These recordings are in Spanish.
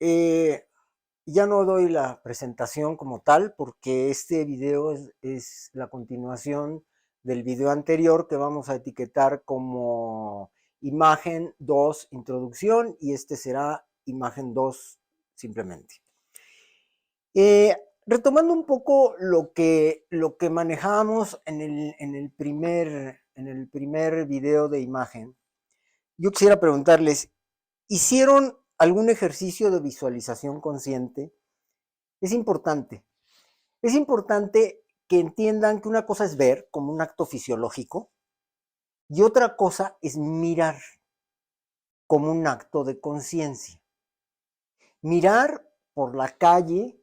Eh, ya no doy la presentación como tal porque este video es la continuación del video anterior que vamos a etiquetar como imagen 2 introducción y este será imagen 2 simplemente. Retomando un poco lo que manejábamos en el primer video de imagen, yo quisiera preguntarles, ¿hicieron algún ejercicio de visualización consciente? Es importante. Es importante que entiendan que una cosa es ver como un acto fisiológico y otra cosa es mirar como un acto de conciencia. Mirar por la calle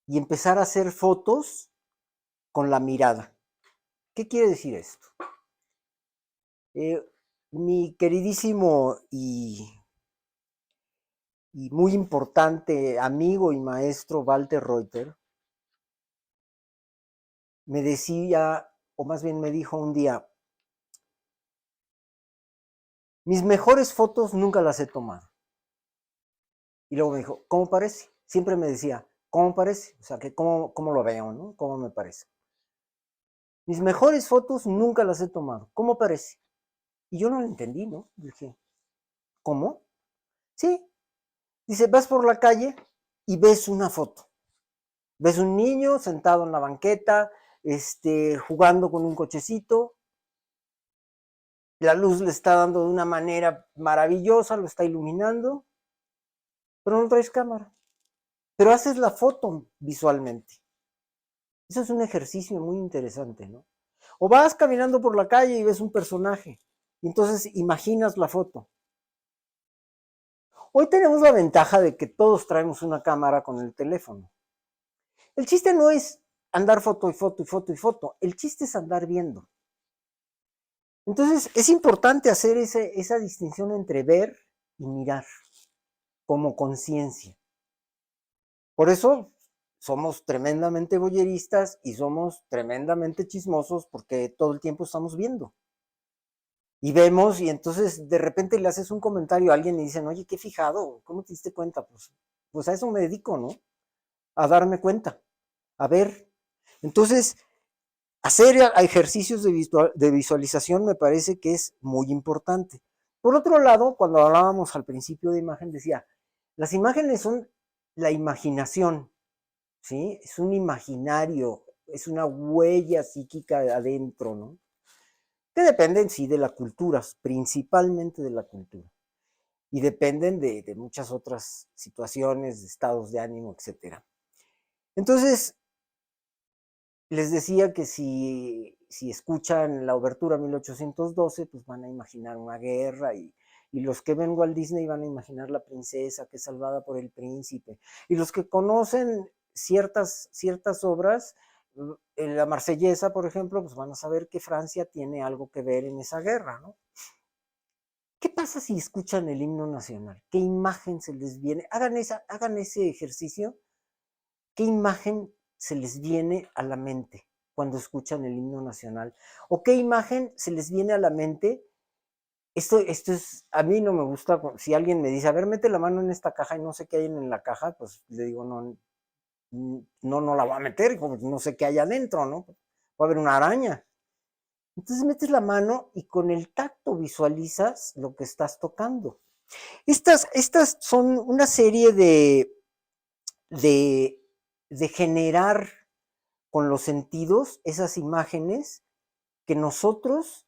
y empezar a hacer fotos con la mirada. ¿Qué quiere decir esto? Eh, mi queridísimo y muy importante amigo y maestro Walter Reuter me decía, o más bien me dijo un día, mis mejores fotos nunca las he tomado. Y luego me dijo, ¿cómo parece? Siempre me decía, ¿cómo parece? O sea, que cómo lo veo, ¿no? ¿Cómo me parece? Mis mejores fotos nunca las he tomado. ¿Cómo parece? Y yo no lo entendí, ¿no? Dije, ¿cómo? Sí. Dice, vas por la calle y ves una foto. Ves un niño sentado en la banqueta, jugando con un cochecito. La luz le está dando de una manera maravillosa, lo está iluminando, pero no traes cámara. Pero haces la foto visualmente. Eso es un ejercicio muy interesante, ¿no? O vas caminando por la calle y ves un personaje, y entonces imaginas la foto. Hoy tenemos la ventaja de que todos traemos una cámara con el teléfono. El chiste no es andar foto y foto y foto y foto, el chiste es andar viendo. Entonces es importante hacer esa distinción entre ver y mirar como conciencia. Por eso somos tremendamente voyeristas y somos tremendamente chismosos porque todo el tiempo estamos viendo. Y vemos y entonces de repente le haces un comentario a alguien y dicen, oye, qué fijado, ¿cómo te diste cuenta? Pues a eso me dedico, ¿no? A darme cuenta, a ver. Entonces, hacer ejercicios de visualización me parece que es muy importante. Por otro lado, cuando hablábamos al principio de imagen, decía, las imágenes son la imaginación, ¿sí? Es un imaginario, es una huella psíquica adentro, ¿no? Que dependen, sí, de la cultura, principalmente de la cultura. Y dependen de muchas otras situaciones, de estados de ánimo, etcétera. Entonces, les decía que si escuchan la obertura 1812, pues van a imaginar una guerra y los que ven Walt Disney van a imaginar la princesa que es salvada por el príncipe. Y los que conocen ciertas obras, en la Marsellesa, por ejemplo, pues van a saber que Francia tiene algo que ver en esa guerra, ¿no? ¿Qué pasa si escuchan el himno nacional? ¿Qué imagen se les viene? Hagan ese ejercicio. ¿Qué imagen se les viene a la mente cuando escuchan el himno nacional? ¿O qué imagen se les viene a la mente? Esto es, a mí no me gusta, si alguien me dice, a ver, mete la mano en esta caja y no sé qué hay en la caja, pues le digo, no, no la voy a meter, no sé qué hay adentro, ¿no? Va a haber una araña. Entonces metes la mano y con el tacto visualizas lo que estás tocando. Estas son una serie de, de generar con los sentidos esas imágenes que nosotros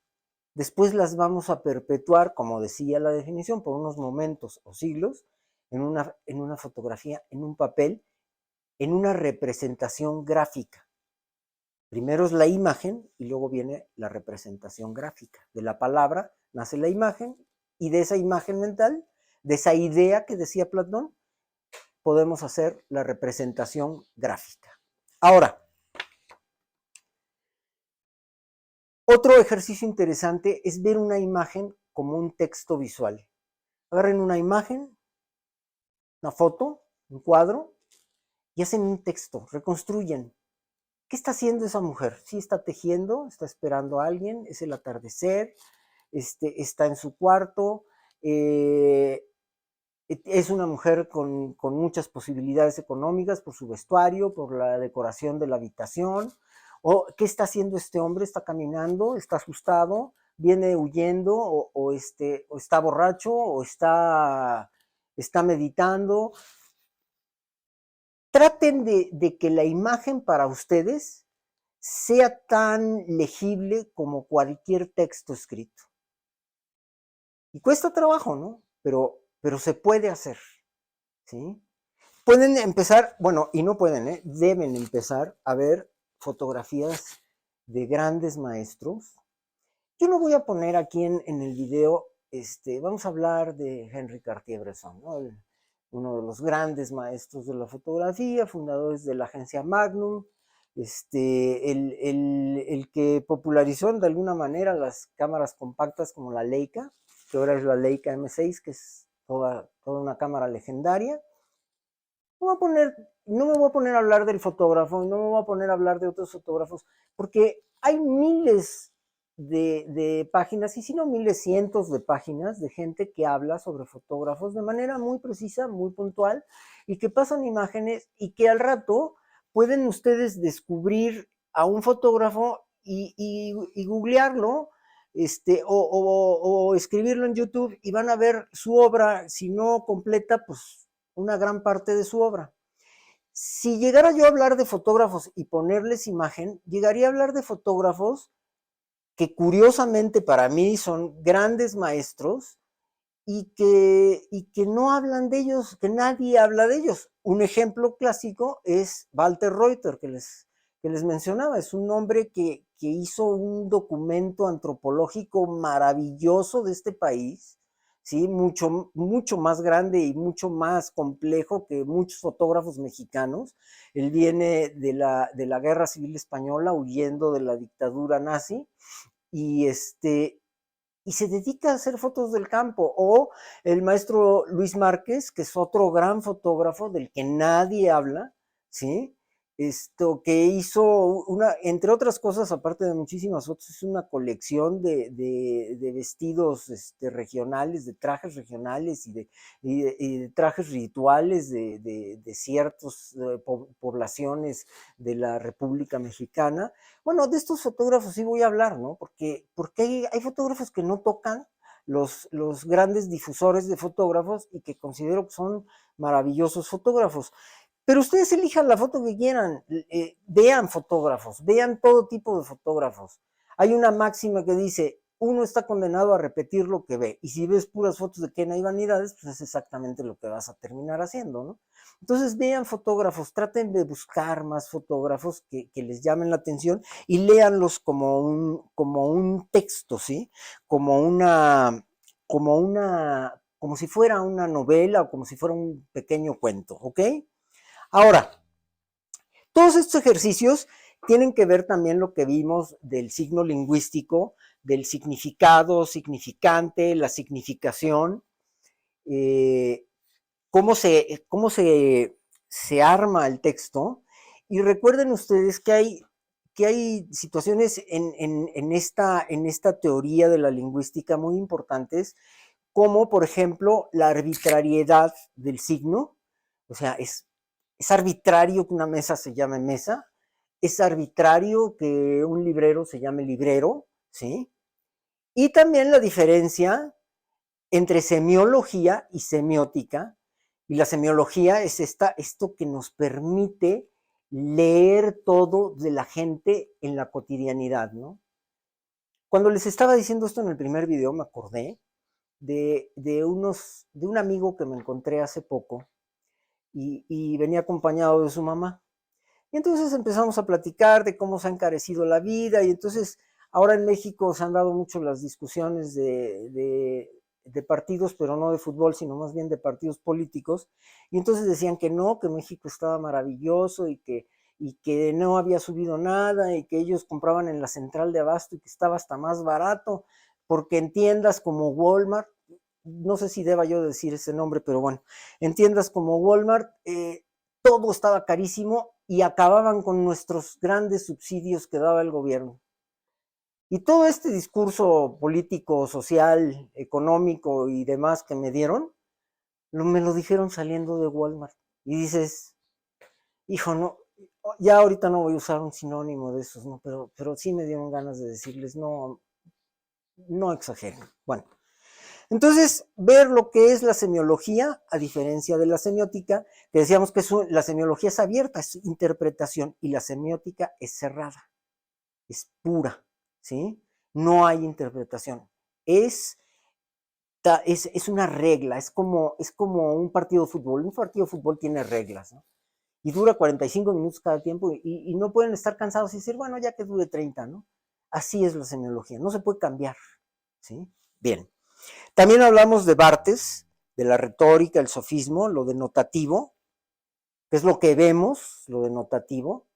después las vamos a perpetuar, como decía la definición, por unos momentos o siglos, en una fotografía, en un papel, en una representación gráfica. Primero es la imagen y luego viene la representación gráfica. De la palabra nace la imagen y de esa imagen mental, de esa idea que decía Platón, podemos hacer la representación gráfica. Ahora, otro ejercicio interesante es ver una imagen como un texto visual. Agarren una imagen, una foto, un cuadro, y hacen un texto, reconstruyen. ¿Qué está haciendo esa mujer? Sí, está tejiendo, está esperando a alguien, es el atardecer, está en su cuarto, Es una mujer con muchas posibilidades económicas por su vestuario, por la decoración de la habitación. ¿O qué está haciendo este hombre? ¿Está caminando? ¿Está asustado? ¿Viene huyendo? ¿O está borracho? ¿O está meditando? Traten de que la imagen para ustedes sea tan legible como cualquier texto escrito. Y cuesta trabajo, ¿no? Pero se puede hacer, ¿sí? Pueden empezar, bueno, y no pueden, deben empezar a ver fotografías de grandes maestros. Yo no voy a poner aquí en el video, vamos a hablar de Henri Cartier-Bresson, ¿no? Uno de los grandes maestros de la fotografía, fundadores de la agencia Magnum, el que popularizó de alguna manera las cámaras compactas como la Leica, que ahora es la Leica M6, que es toda una cámara legendaria. No me voy a poner a hablar del fotógrafo, no me voy a poner a hablar de otros fotógrafos, porque hay miles de páginas, y si no miles, cientos de páginas de gente que habla sobre fotógrafos de manera muy precisa, muy puntual, y que pasan imágenes y que al rato pueden ustedes descubrir a un fotógrafo y googlearlo, o escribirlo en YouTube y van a ver su obra, si no completa, pues una gran parte de su obra. Si llegara yo a hablar de fotógrafos y ponerles imagen, llegaría a hablar de fotógrafos que curiosamente para mí son grandes maestros y que no hablan de ellos, que nadie habla de ellos. Un ejemplo clásico es Walter Reuter, que les mencionaba. Es un hombre que hizo un documento antropológico maravilloso de este país, ¿sí? Mucho, mucho más grande y mucho más complejo que muchos fotógrafos mexicanos. Él viene de la Guerra Civil Española, huyendo de la dictadura nazi, y y se dedica a hacer fotos del campo. O el maestro Luis Márquez, que es otro gran fotógrafo del que nadie habla, ¿sí? Que hizo entre otras cosas, aparte de muchísimas fotos, es una colección de vestidos regionales, de trajes regionales y de trajes rituales de ciertas poblaciones de la República Mexicana. Bueno, de estos fotógrafos sí voy a hablar, ¿no? Porque hay fotógrafos que no tocan los grandes difusores de fotógrafos y que considero que son maravillosos fotógrafos. Pero ustedes elijan la foto que quieran, vean fotógrafos, vean todo tipo de fotógrafos. Hay una máxima que dice, uno está condenado a repetir lo que ve, y si ves puras fotos de quena y vanidades, pues es exactamente lo que vas a terminar haciendo, ¿no? Entonces vean fotógrafos, traten de buscar más fotógrafos que les llamen la atención y léanlos como un texto, ¿sí? Como si fuera una novela o como si fuera un pequeño cuento, ¿ok? Ahora, todos estos ejercicios tienen que ver también lo que vimos del signo lingüístico, del significado, significante, la significación, eh, cómo se arma el texto. Y recuerden ustedes que hay situaciones en esta teoría de la lingüística muy importantes, como por ejemplo la arbitrariedad del signo. O sea, es arbitrario que una mesa se llame mesa, es arbitrario que un librero se llame librero, ¿sí? Y también la diferencia entre semiología y semiótica. Y la semiología es esto que nos permite leer todo de la gente en la cotidianidad, ¿no? Cuando les estaba diciendo esto en el primer video, me acordé de un amigo que me encontré hace poco, y venía acompañado de su mamá. Y entonces empezamos a platicar de cómo se ha encarecido la vida, y entonces ahora en México se han dado mucho las discusiones de partidos, pero no de fútbol, sino más bien de partidos políticos, y entonces decían que no, que México estaba maravilloso y que no había subido nada, y que ellos compraban en la central de abasto y que estaba hasta más barato, porque en tiendas como Walmart, no sé si deba yo decir ese nombre, pero bueno, en tiendas como Walmart, todo estaba carísimo y acababan con nuestros grandes subsidios que daba el gobierno. Y todo este discurso político, social, económico y demás que me dieron, Me lo dijeron saliendo de Walmart. Y dices, hijo, no, ya ahorita no voy a usar un sinónimo de esos, ¿no? Pero sí me dieron ganas de decirles, no, no exageren. Bueno, entonces, ver lo que es la semiología, a diferencia de la semiótica, que decíamos que la semiología es abierta, es interpretación, y la semiótica es cerrada, es pura, ¿sí? No hay interpretación. Es una regla, es como un partido de fútbol. Un partido de fútbol tiene reglas, ¿no? Y dura 45 minutos cada tiempo y no pueden estar cansados y decir, bueno, ya que dure 30, ¿no? Así es la semiología, no se puede cambiar, ¿sí? Bien. También hablamos de Barthes, de la retórica, el sofismo, lo denotativo, que es lo que vemos, lo denotativo,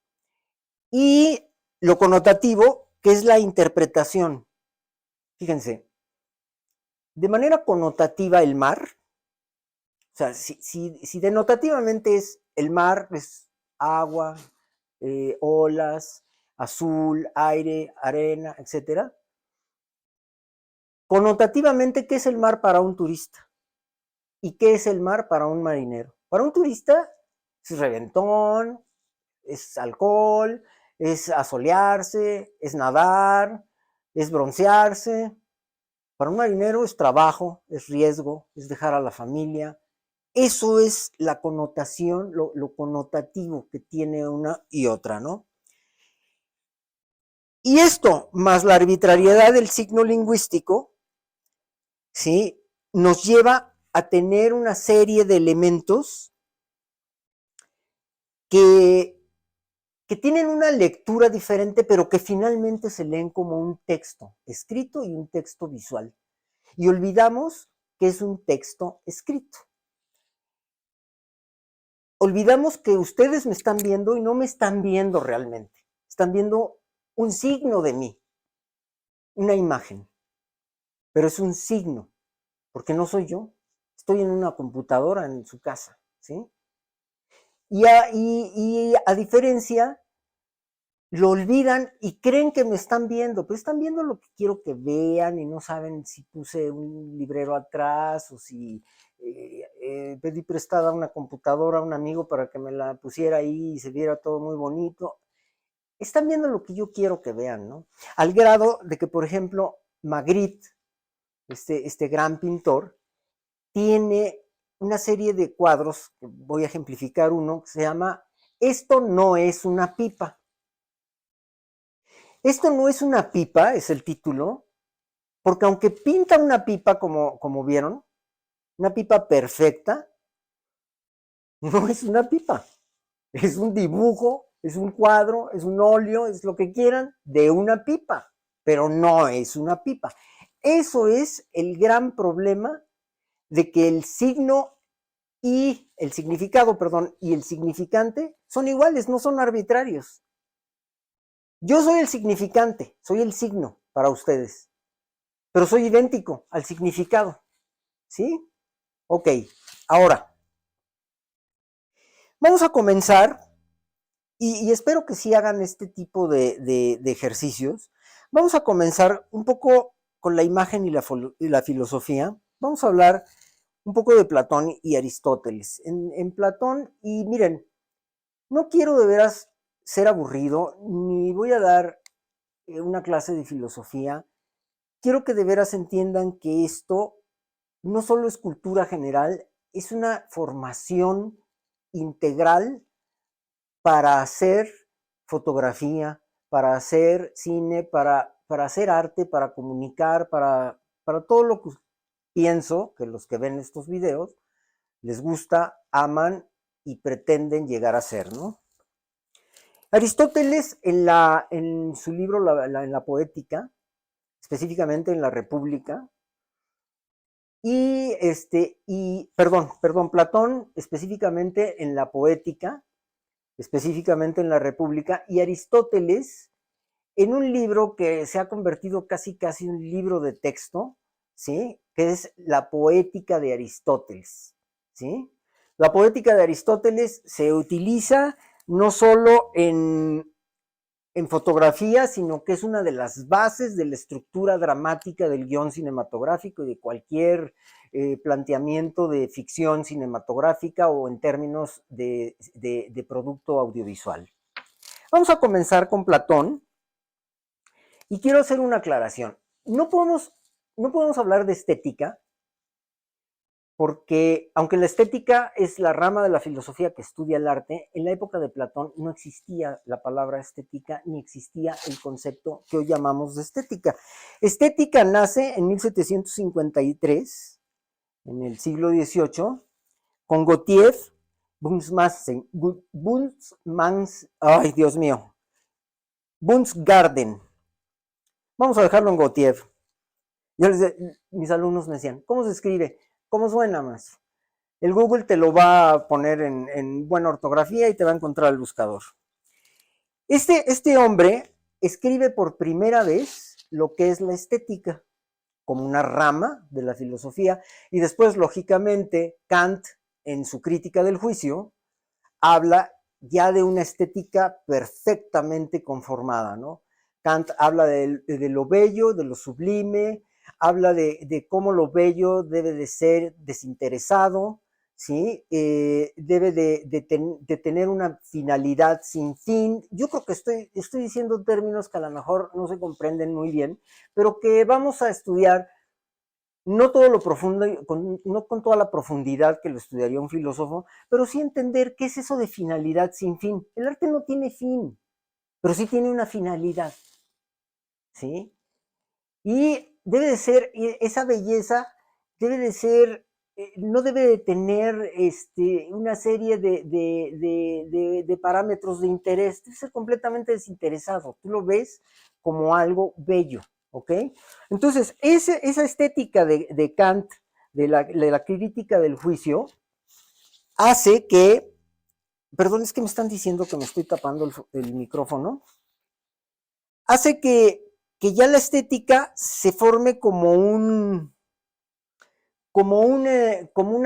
y lo connotativo, que es la interpretación. Fíjense, de manera connotativa el mar, o sea, si denotativamente es el mar, es agua, olas, azul, aire, arena, etcétera. Connotativamente, ¿qué es el mar para un turista? ¿Y qué es el mar para un marinero? Para un turista es reventón, es alcohol, es asolearse, es nadar, es broncearse. Para un marinero es trabajo, es riesgo, es dejar a la familia. Eso es la connotación, lo connotativo que tiene una y otra, ¿no? Y esto, más la arbitrariedad del signo lingüístico, ¿sí? Nos lleva a tener una serie de elementos que, que tienen una lectura diferente, pero que finalmente se leen como un texto escrito y un texto visual. Y olvidamos que es un texto escrito. Olvidamos que ustedes me están viendo y no me están viendo realmente. Están viendo un signo de mí, una imagen, pero es un signo, porque no soy yo. Estoy en una computadora en su casa, ¿sí? Y a diferencia, lo olvidan y creen que me están viendo, pero están viendo lo que quiero que vean y no saben si puse un librero atrás o si pedí prestada una computadora a un amigo para que me la pusiera ahí y se viera todo muy bonito. Están viendo lo que yo quiero que vean, ¿no? Al grado de que, por ejemplo, Magritte, este gran pintor, tiene una serie de cuadros, que voy a ejemplificar uno, que se llama Esto no es una pipa. Esto no es una pipa, es el título, porque aunque pinta una pipa como vieron, una pipa perfecta, no es una pipa. Es un dibujo, es un cuadro, es un óleo, es lo que quieran, de una pipa, pero no es una pipa. Eso es el gran problema de que el signo y el significado, perdón, y el significante son iguales, no son arbitrarios. Yo soy el significante, soy el signo para ustedes, pero soy idéntico al significado, ¿sí? Ok, ahora, vamos a comenzar, y espero que sí hagan este tipo de ejercicios. Vamos a comenzar un poco con la imagen y la filosofía. Vamos a hablar un poco de Platón y Aristóteles. En Platón, y miren, no quiero de veras ser aburrido, ni voy a dar una clase de filosofía. Quiero que de veras entiendan que esto no solo es cultura general, es una formación integral para hacer fotografía, para hacer cine, para hacer arte, para comunicar, para todo lo que pienso que los que ven estos videos les gusta, aman y pretenden llegar a ser, ¿no? Aristóteles en su libro en la Poética, específicamente en la República, perdón, Platón específicamente en la Poética, específicamente en la República, y Aristóteles en un libro que se ha convertido casi un libro de texto, ¿sí? Que es la Poética de Aristóteles, ¿sí? La Poética de Aristóteles se utiliza no solo en fotografía, sino que es una de las bases de la estructura dramática del guión cinematográfico y de cualquier planteamiento de ficción cinematográfica o en términos de producto audiovisual. Vamos a comenzar con Platón y quiero hacer una aclaración. No podemos hablar de estética porque aunque la estética es la rama de la filosofía que estudia el arte, en la época de Platón no existía la palabra estética ni existía el concepto que hoy llamamos de estética. Estética nace en 1753, en el siglo XVIII, con Gautier, ay Dios mío, Bunsgarden. Vamos a dejarlo en Gautier. Mis alumnos me decían, ¿cómo se escribe? ¿Cómo suena, maestro? El Google te lo va a poner en buena ortografía y te va a encontrar el buscador. Este hombre escribe por primera vez lo que es la estética, como una rama de la filosofía, y después, lógicamente, Kant, en su crítica del juicio, habla ya de una estética perfectamente conformada, ¿no? Kant habla de lo bello, de lo sublime, habla de cómo lo bello debe de ser desinteresado, ¿sí? Debe de tener una finalidad sin fin. Yo creo que estoy diciendo términos que a lo mejor no se comprenden muy bien, pero que vamos a estudiar no todo lo profundo, no con toda la profundidad que lo estudiaría un filósofo, pero sí entender qué es eso de finalidad sin fin. El arte no tiene fin, pero sí tiene una finalidad, ¿sí? Y debe de ser, esa belleza debe de ser, no debe de tener una serie de parámetros de interés, debe ser completamente desinteresado. Tú lo ves como algo bello, ¿ok? Entonces, esa estética de Kant, de la crítica del juicio, hace que, perdón, es que me están diciendo que me estoy tapando el micrófono, hace que ya la estética se forme como una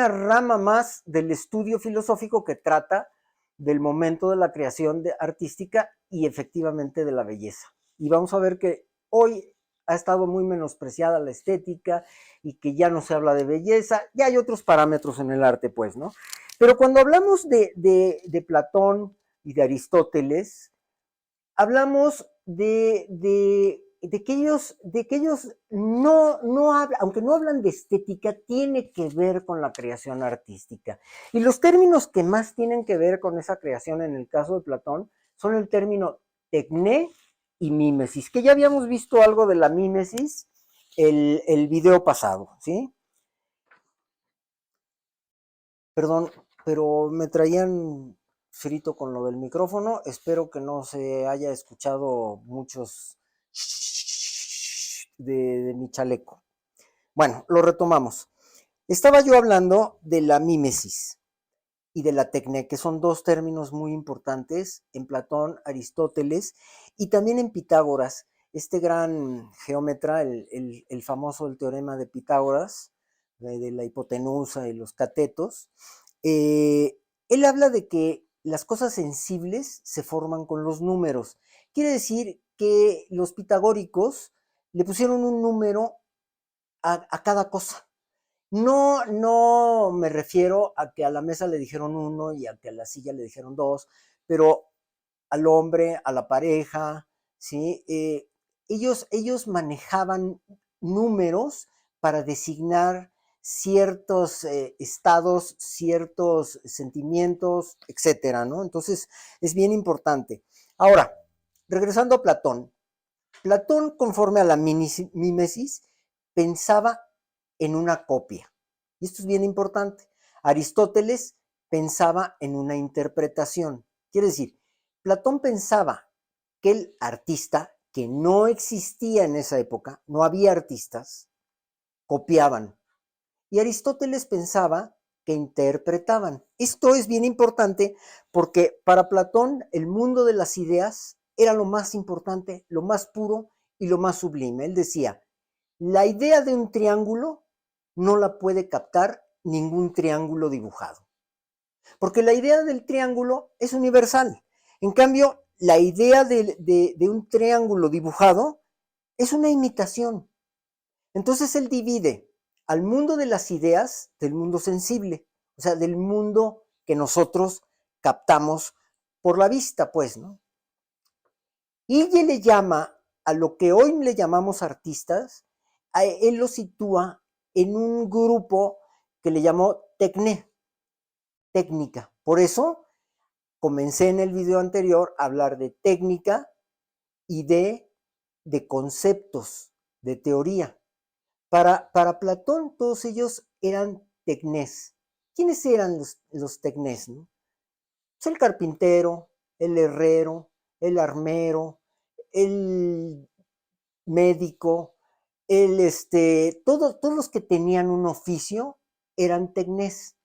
rama más del estudio filosófico que trata del momento de la creación artística y efectivamente de la belleza. Y vamos a ver que hoy ha estado muy menospreciada la estética y que ya no se habla de belleza, ya hay otros parámetros en el arte, pues, ¿no? Pero cuando hablamos de Platón y de Aristóteles, hablamos de que ellos no hablan, aunque no hablan de estética, tiene que ver con la creación artística. Y los términos que más tienen que ver con esa creación en el caso de Platón son el término tecné y mímesis, que ya habíamos visto algo de la mímesis el video pasado, ¿sí? Perdón, pero me traían frito con lo del micrófono. Espero que no se haya escuchado muchos de mi chaleco. Bueno, lo retomamos. Estaba yo hablando de la mímesis y de la tecné, que son dos términos muy importantes en Platón, Aristóteles y también en Pitágoras, este gran geómetra, el famoso el teorema de Pitágoras, de la hipotenusa y los catetos. Él habla de que las cosas sensibles se forman con los números. Quiere decir que los pitagóricos le pusieron un número a cada cosa. No me refiero a que a la mesa le dijeron uno y a que a la silla le dijeron dos, pero al hombre, a la pareja, ¿sí? Ellos manejaban números para designar ciertos estados, ciertos sentimientos, etcétera, ¿no? Entonces, es bien importante. Ahora, regresando a Platón. Platón, conforme a la mímesis, pensaba en una copia. Y esto es bien importante. Aristóteles pensaba en una interpretación. Quiere decir, Platón pensaba que el artista, que no existía en esa época, no había artistas, copiaban. Y Aristóteles pensaba que interpretaban. Esto es bien importante porque para Platón el mundo de las ideas era lo más importante, lo más puro y lo más sublime. Él decía, la idea de un triángulo no la puede captar ningún triángulo dibujado, porque la idea del triángulo es universal. En cambio, la idea de un triángulo dibujado es una imitación. Entonces él divide al mundo de las ideas del mundo sensible, o sea, del mundo que nosotros captamos por la vista, pues, ¿no? Y él le llama a lo que hoy le llamamos artistas, él lo sitúa en un grupo que le llamó técnica. Por eso comencé en el video anterior a hablar de técnica y de conceptos, de teoría. Para Platón, todos ellos eran tecnés. ¿Quiénes eran los tecnés? ¿No? Pues el carpintero, el herrero, el armero, el médico, todos los que tenían un oficio eran tecnés.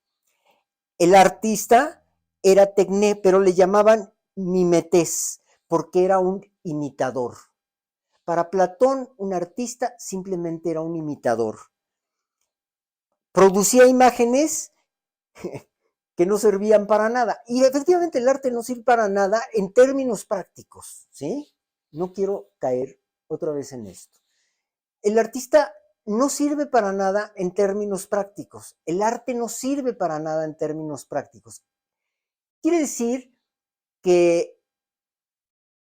El artista era tecné, pero le llamaban mimetés, porque era un imitador. Para Platón, un artista simplemente era un imitador. Producía imágenes que no servían para nada. Y efectivamente el arte no sirve para nada en términos prácticos, ¿sí? No quiero caer otra vez en esto. El artista no sirve para nada en términos prácticos. El arte no sirve para nada en términos prácticos. Quiere decir que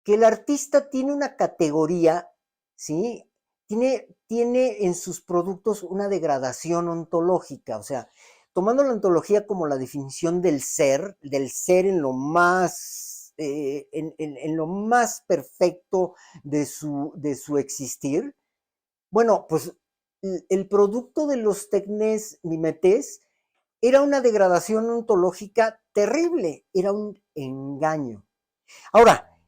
el artista tiene una categoría, ¿sí? Tiene en sus productos una degradación ontológica, o sea, tomando la ontología como la definición del ser en lo más, en lo más perfecto de su existir. Bueno, pues el producto de los tecnés mimetés era una degradación ontológica terrible, era un engaño. Ahora,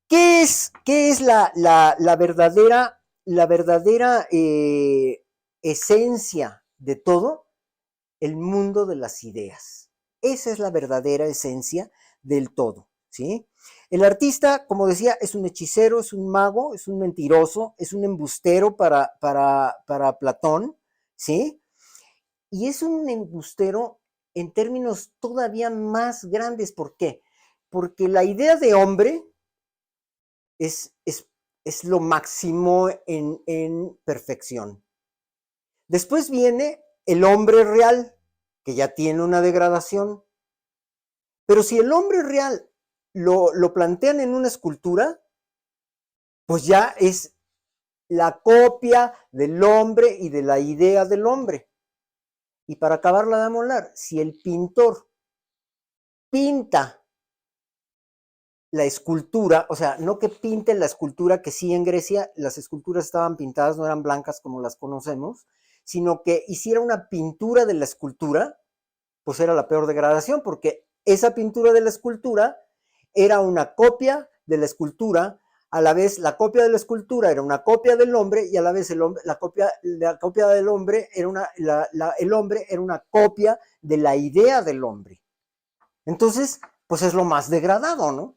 ¿qué es la verdadera esencia de todo? El mundo de las ideas. Esa es la verdadera esencia del todo, ¿sí? El artista, como decía, es un hechicero, es un mago, es un mentiroso, es un embustero para Platón, ¿sí? Y es un embustero en términos todavía más grandes. ¿Por qué? Porque la idea de hombre es, es, es lo máximo en perfección. Después viene el hombre real, que ya tiene una degradación. Pero si el hombre real lo plantean en una escultura, pues ya es la copia del hombre y de la idea del hombre. Y para acabarla de amolar, si el pintor pinta la escultura, o sea, no que pinte la escultura, que sí en Grecia las esculturas estaban pintadas, no eran blancas como las conocemos, sino que hiciera una pintura de la escultura, pues era la peor degradación, porque esa pintura de la escultura era una copia de la escultura, a la vez la copia de la escultura era una copia del hombre y a la vez la copia del hombre era el hombre era una copia de la idea del hombre. Entonces, pues es lo más degradado, ¿no?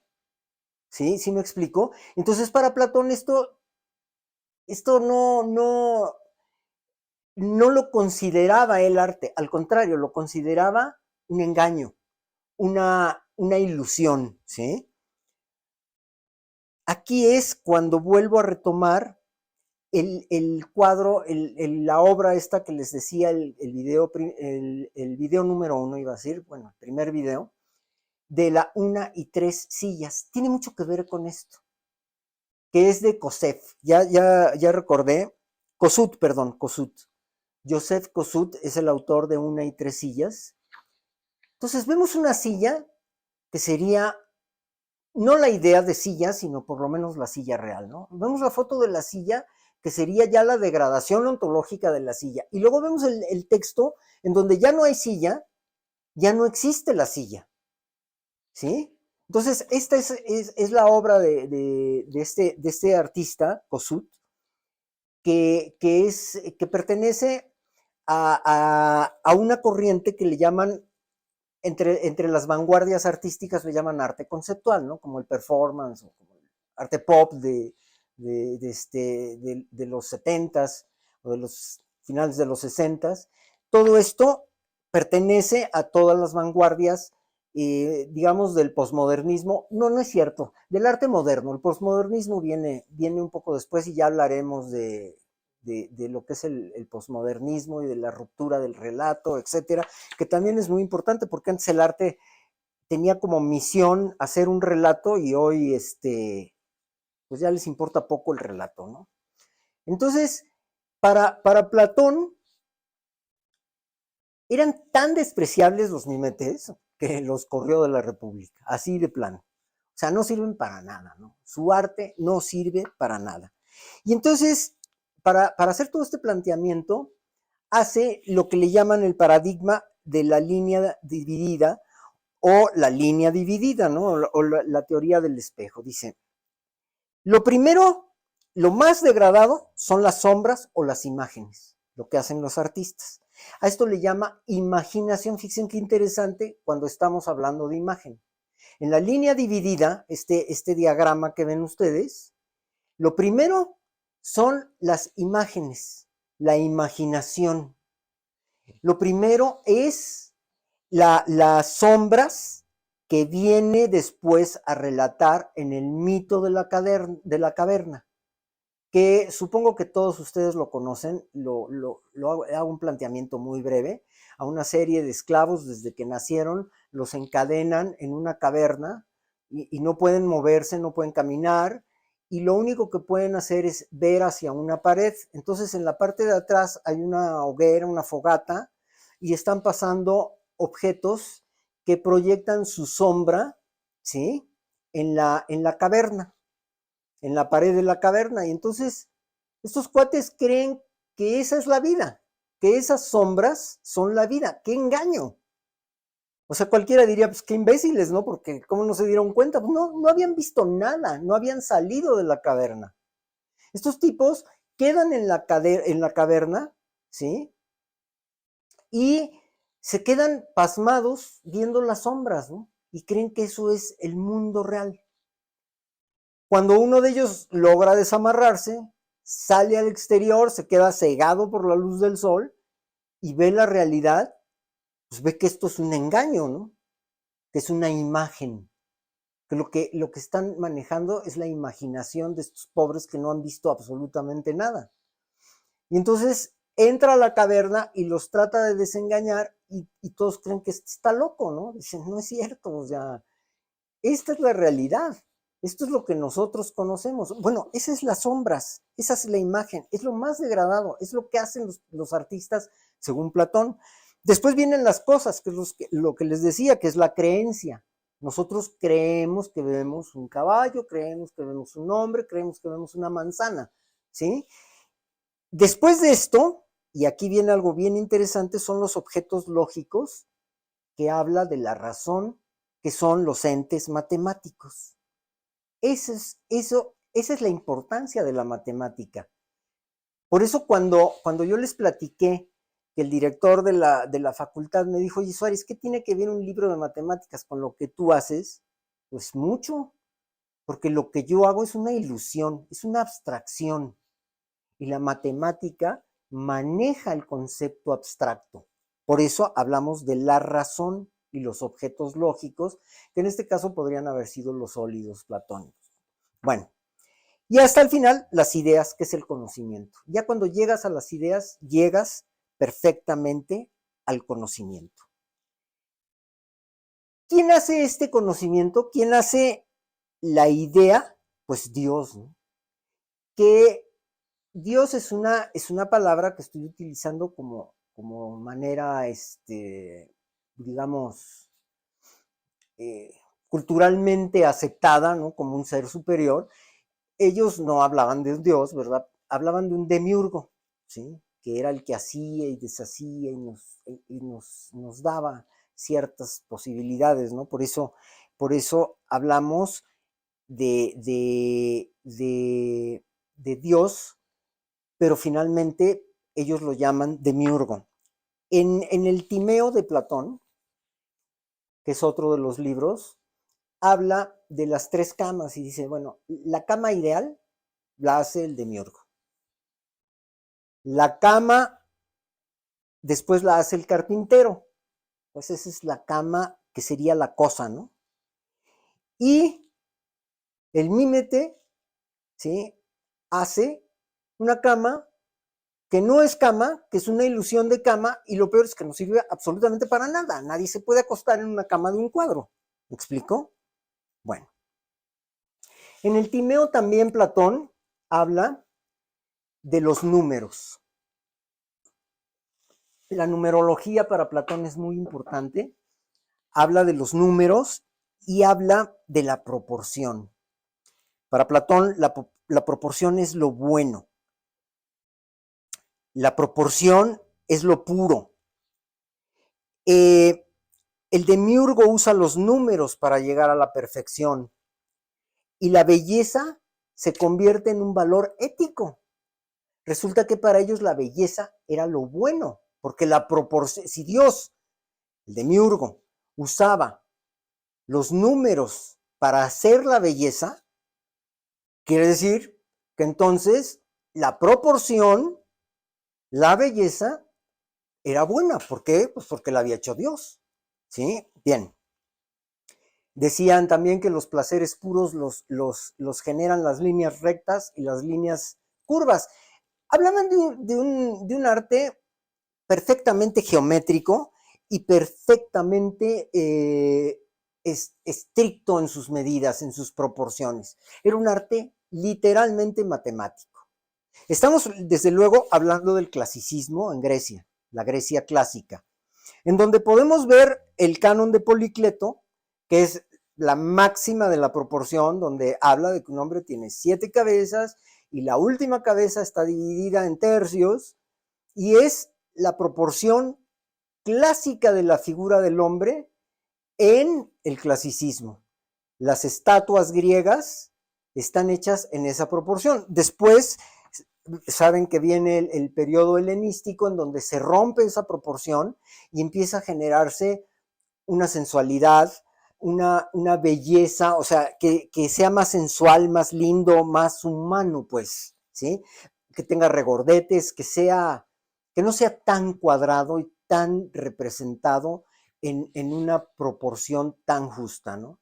¿Sí? ¿Sí me explico? Entonces, para Platón esto no lo consideraba el arte, al contrario, lo consideraba un engaño, una ilusión, ¿sí? Aquí es cuando vuelvo a retomar el cuadro, la obra esta que les decía, el video número 1, iba a decir, bueno, el primer video, de la 1 y 3 sillas. Tiene mucho que ver con esto, que es de Kossuth. Ya recordé, Kossuth, perdón, Kossuth. Joseph Kossuth es el autor de 1 y 3 sillas. Entonces vemos una silla que sería no la idea de silla, sino por lo menos la silla real, ¿no? Vemos la foto de la silla, que sería ya la degradación ontológica de la silla. Y luego vemos el texto en donde ya no hay silla, ya no existe la silla, ¿sí? Entonces, esta es la obra de este artista, Kossuth, que pertenece a una corriente que le llaman entre las vanguardias artísticas le llaman arte conceptual, ¿no? Como el performance o como el arte pop de los 70s o de los finales de los 60s. Todo esto pertenece a todas las vanguardias digamos, del posmodernismo. No, no es cierto, del arte moderno. El posmodernismo viene un poco después y ya hablaremos de lo que es el posmodernismo y de la ruptura del relato, etcétera, que también es muy importante porque antes el arte tenía como misión hacer un relato y hoy pues ya les importa poco el relato, ¿no? Entonces, para Platón, eran tan despreciables los mimetes que los corrió de la República, así de plano. O sea, no sirven para nada, ¿no? Su arte no sirve para nada. Y entonces, para hacer todo este planteamiento, hace lo que le llaman el paradigma de la línea dividida o la línea dividida, ¿no? O la teoría del espejo. Dice, lo primero, lo más degradado son las sombras o las imágenes, lo que hacen los artistas. A esto le llama imaginación. Fíjense qué interesante cuando estamos hablando de imagen. En la línea dividida, este diagrama que ven ustedes, lo primero son las imágenes, la imaginación. Lo primero es las sombras que viene después a relatar en el mito de la caverna, que supongo que todos ustedes lo conocen. Hago un planteamiento muy breve. A una serie de esclavos, desde que nacieron, los encadenan en una caverna y no pueden moverse, no pueden caminar, y lo único que pueden hacer es ver hacia una pared. Entonces, en la parte de atrás hay una hoguera, una fogata, y están pasando objetos que proyectan su sombra, ¿sí? En la caverna, en la pared de la caverna. Y entonces estos cuates creen que esa es la vida, que esas sombras son la vida. ¡Qué engaño! O sea, cualquiera diría, pues qué imbéciles, ¿no? Porque ¿cómo no se dieron cuenta? Pues no habían visto nada, no habían salido de la caverna. Estos tipos quedan en la caverna, ¿sí? Y se quedan pasmados viendo las sombras, ¿no? Y creen que eso es el mundo real. Cuando uno de ellos logra desamarrarse, sale al exterior, se queda cegado por la luz del sol y ve la realidad, pues ve que esto es un engaño, ¿no? Que es una imagen, que lo que están manejando es la imaginación de estos pobres que no han visto absolutamente nada. Y entonces entra a la caverna y los trata de desengañar y todos creen que está loco, ¿no? Dicen, no es cierto, o sea, esta es la realidad. Esto es lo que nosotros conocemos. Bueno, esas es las sombras, esa es la imagen, es lo más degradado, es lo que hacen los artistas según Platón. Después vienen las cosas, que es lo que les decía, que es la creencia. Nosotros creemos que vemos un caballo, creemos que vemos un hombre, creemos que vemos una manzana, ¿sí? Después de esto, y aquí viene algo bien interesante, son los objetos lógicos, que habla de la razón, que son los entes matemáticos. Esa es la importancia de la matemática. Por eso cuando yo les platiqué que el director de la facultad me dijo, oye, Suárez, ¿qué tiene que ver un libro de matemáticas con lo que tú haces? Pues mucho, porque lo que yo hago es una ilusión, es una abstracción. Y la matemática maneja el concepto abstracto. Por eso hablamos de la razón y los objetos lógicos, que en este caso podrían haber sido los sólidos platónicos. Bueno, y hasta el final, las ideas, que es el conocimiento. Ya cuando llegas a las ideas, llegas perfectamente al conocimiento. ¿Quién hace este conocimiento? ¿Quién hace la idea? Pues Dios, ¿no? Que Dios es una palabra que estoy utilizando como manera, digamos, eh, culturalmente aceptada, ¿no? Como un ser superior. Ellos no hablaban de un Dios, ¿verdad? Hablaban de un demiurgo, ¿sí? Que era el que hacía y deshacía y nos daba ciertas posibilidades, ¿no? Por eso hablamos de Dios, pero finalmente ellos lo llaman demiurgo. En el Timeo de Platón, que es otro de los libros, habla de las tres camas y dice, bueno, la cama ideal la hace el demiurgo. La cama después la hace el carpintero. Pues esa es la cama que sería la cosa, ¿no? Y el mímete, ¿sí? Hace una cama que no es cama, que es una ilusión de cama, y lo peor es que no sirve absolutamente para nada. Nadie se puede acostar en una cama de un cuadro. ¿Me explico? Bueno, en el Timeo también Platón habla de los números. La numerología para Platón es muy importante. Habla de los números y habla de la proporción. Para Platón, la proporción es lo bueno. La proporción es lo puro. El demiurgo usa los números para llegar a la perfección. Y la belleza se convierte en un valor ético. Resulta que para ellos la belleza era lo bueno, porque la proporción, si Dios, el demiurgo, usaba los números para hacer la belleza, quiere decir que entonces la proporción, la belleza, era buena. ¿Por qué? Pues porque la había hecho Dios. ¿Sí? Bien. Decían también que los placeres puros los generan las líneas rectas y las líneas curvas. Hablaban de un arte perfectamente geométrico y perfectamente estricto en sus medidas, en sus proporciones. Era un arte literalmente matemático. Estamos, desde luego, hablando del clasicismo en Grecia, la Grecia clásica, en donde podemos ver el canon de Policleto, que es la máxima de la proporción, donde habla de que un hombre tiene 7 cabezas y la última cabeza está dividida en tercios, y es la proporción clásica de la figura del hombre en el clasicismo. Las estatuas griegas están hechas en esa proporción. Después saben que viene el periodo helenístico en donde se rompe esa proporción y empieza a generarse una sensualidad, una belleza, o sea, que sea más sensual, más lindo, más humano, pues, ¿sí? Que tenga regordetes, que no sea tan cuadrado y tan representado en una proporción tan justa, ¿no?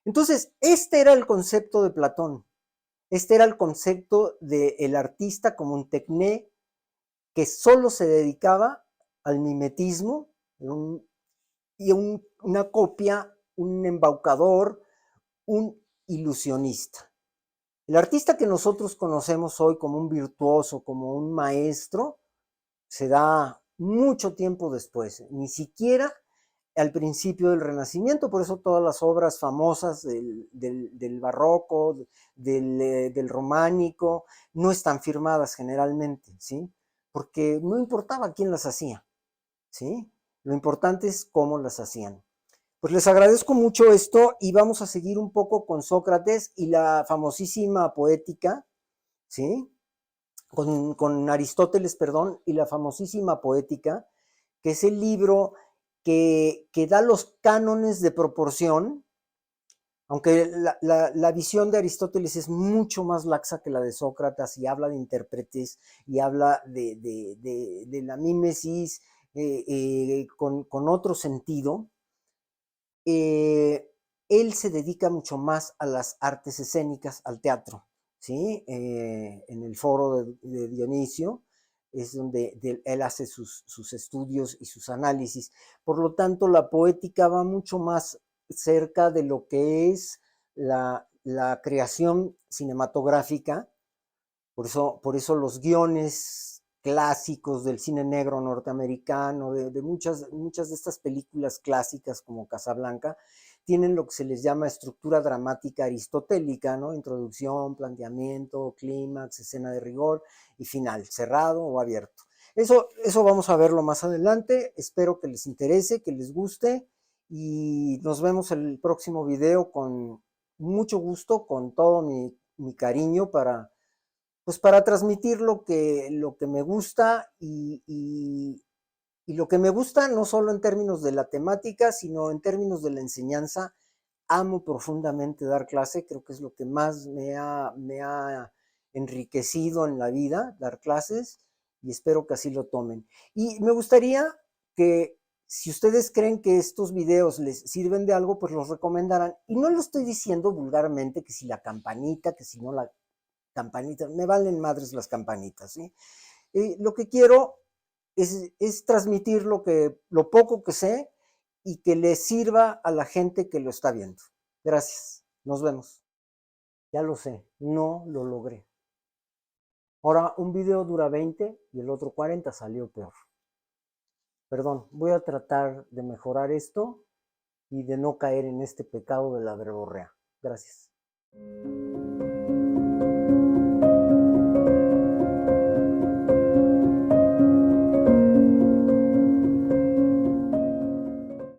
Entonces, este era el concepto de Platón. Este era el concepto del artista como un tecné que solo se dedicaba al mimetismo y una copia, un embaucador, un ilusionista. El artista que nosotros conocemos hoy como un virtuoso, como un maestro, se da mucho tiempo después, ni siquiera al principio del Renacimiento. Por eso todas las obras famosas del barroco, del románico, no están firmadas generalmente, ¿sí? Porque no importaba quién las hacía, ¿sí? Lo importante es cómo las hacían. Pues les agradezco mucho esto y vamos a seguir un poco con Sócrates y la famosísima poética, ¿sí? Con Aristóteles, perdón, y la famosísima poética, que es el libro que da los cánones de proporción, aunque la visión de Aristóteles es mucho más laxa que la de Sócrates y habla de intérpretes y habla de la mímesis con otro sentido. Él se dedica mucho más a las artes escénicas, al teatro, ¿sí? En el foro de Dionisio es donde él hace sus estudios y sus análisis. Por lo tanto, la poética va mucho más cerca de lo que es la creación cinematográfica. Por eso los guiones clásicos del cine negro norteamericano, de muchas de estas películas clásicas como Casablanca, tienen lo que se les llama estructura dramática aristotélica, ¿no? Introducción, planteamiento, clímax, escena de rigor y final, cerrado o abierto. Eso vamos a verlo más adelante. Espero que les interese, que les guste y nos vemos en el próximo video con mucho gusto, con todo mi cariño pues para transmitir lo que me gusta y lo que me gusta no solo en términos de la temática, sino en términos de la enseñanza. Amo profundamente dar clase, creo que es lo que más me ha enriquecido en la vida, dar clases, y espero que así lo tomen. Y me gustaría que Si ustedes creen que estos videos les sirven de algo, pues los recomendarán. Y no lo estoy diciendo vulgarmente que si la campanita, que si no la campanita, me valen madres las campanitas, ¿sí? Lo que quiero es transmitir lo poco que sé y que le sirva a la gente que lo está viendo. Gracias. Nos vemos. Ya lo sé, no lo logré. Ahora un video dura 20 y el otro 40, salió peor. Perdón, voy a tratar de mejorar esto y de no caer en este pecado de la verborrea. Gracias.